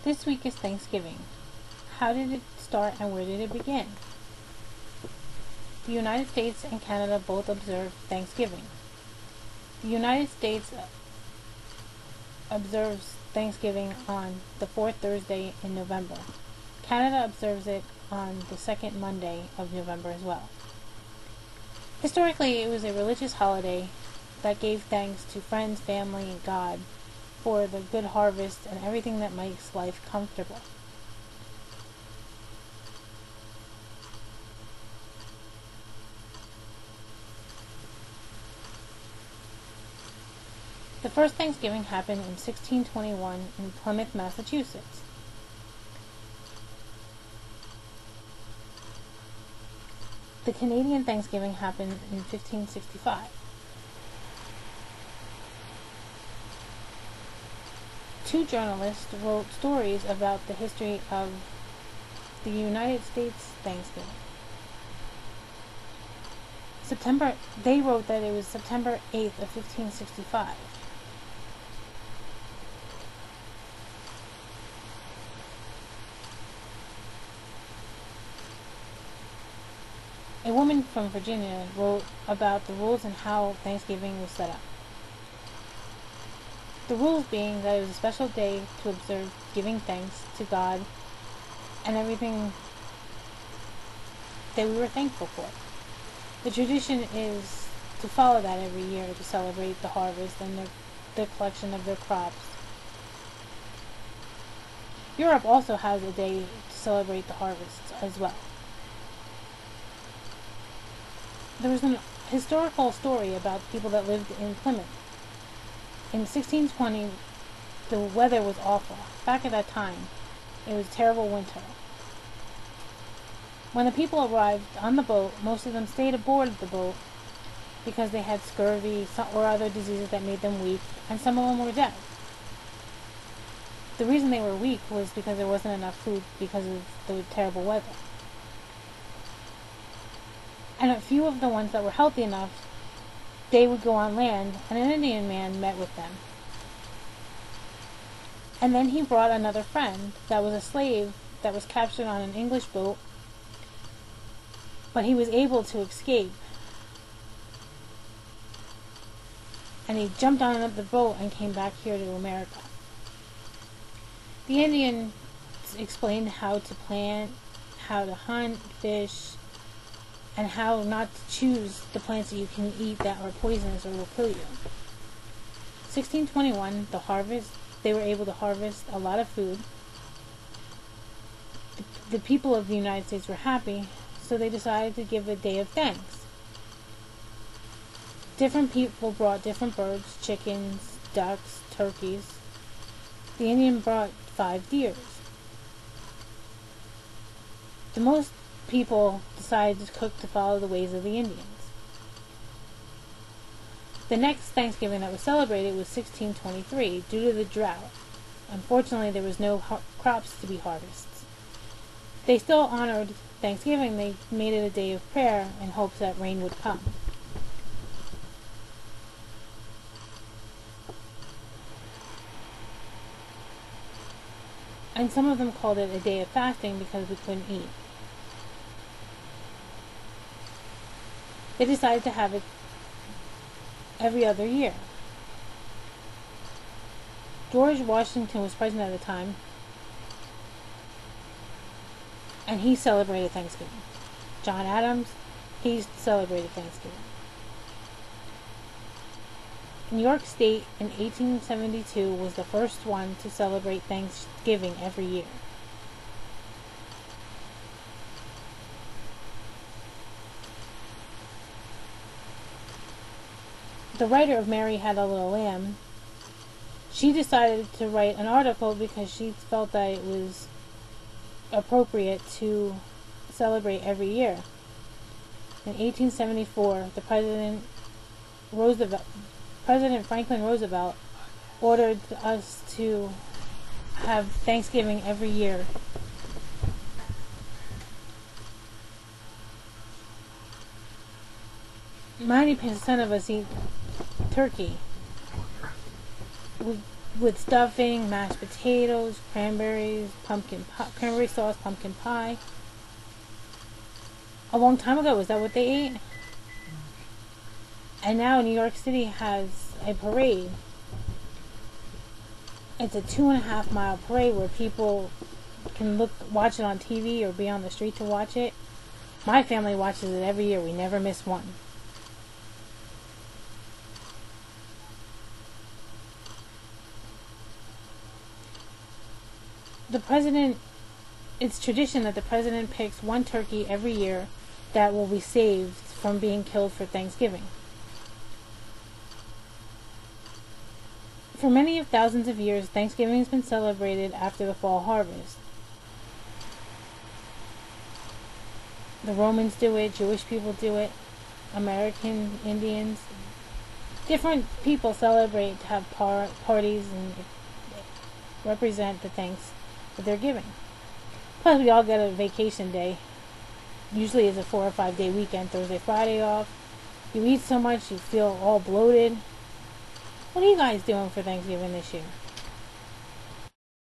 This week is Thanksgiving. How did it start and where did it begin? The United States and Canada both observe Thanksgiving. The United States observes Thanksgiving on the fourth Thursday in November. Canada observes it on the second Monday of November as well. Historically, it was a religious holiday that gave thanks to friends, family, and God for the good harvest and everything that makes life comfortable. The first Thanksgiving happened in 1621 in Plymouth, Massachusetts. The Canadian Thanksgiving happened in 1565. Two journalists wrote stories about the history of the United States Thanksgiving. They wrote that it was September 8th of 1565. A woman from Virginia wrote about the rules and how Thanksgiving was set up. The rules being that it was a special day to observe giving thanks to God and everything that we were thankful for. The tradition is to follow that every year to celebrate the harvest and the collection of their crops. Europe also has a day to celebrate the harvests as well. There was an historical story about people that lived in Plymouth. In 1620, the weather was awful. Back at that time, it was terrible winter. When the people arrived on the boat, most of them stayed aboard the boat because they had scurvy or other diseases that made them weak, and some of them were dead. The reason they were weak was because there wasn't enough food because of the terrible weather. And a few of the ones that were healthy enough, they would go on land, and an Indian man met with them. And then he brought another friend that was a slave that was captured on an English boat, but he was able to escape. And he jumped on the boat and came back here to America. The Indian explained how to plant, how to hunt, fish, and how not to choose the plants that you can eat that are poisonous or will kill you. 1621, they were able to harvest a lot of food. The people of the United States were happy, so they decided to give a day of thanks. Different people brought different birds, chickens, ducks, turkeys. The Indian brought 5 deers. The most people decided to cook to follow the ways of the Indians. The next Thanksgiving that was celebrated was 1623 due to the drought. Unfortunately, there was no crops to be harvested. They still honored Thanksgiving. They made it a day of prayer in hopes that rain would come. And some of them called it a day of fasting because we couldn't eat. They decided to have it every other year. George Washington was president at the time, and he celebrated Thanksgiving. John Adams, he celebrated Thanksgiving. New York State in 1872 was the first one to celebrate Thanksgiving every year. The writer of Mary Had a Little Lamb, she decided to write an article because she felt that it was appropriate to celebrate every year. In 1874, President Franklin Roosevelt ordered us to have Thanksgiving every year. Many percent of us eat turkey. with stuffing, mashed potatoes, cranberries, cranberry sauce, pumpkin pie. A long time ago, is that what they ate? And now New York City has a parade. It's a 2.5 mile parade where people can watch it on TV or be on the street to watch it. My family watches it every year. We never miss one. The president, it's tradition that the president picks one turkey every year that will be saved from being killed for Thanksgiving. For many of thousands of years, Thanksgiving has been celebrated after the fall harvest. The Romans do it, Jewish people do it, American Indians. Different people celebrate to have parties and represent the thanks that they're giving. Plus, we all get a vacation day. Usually it's a 4 or 5 day weekend, Thursday, Friday off. You eat so much, you feel all bloated. What are you guys doing for Thanksgiving this year?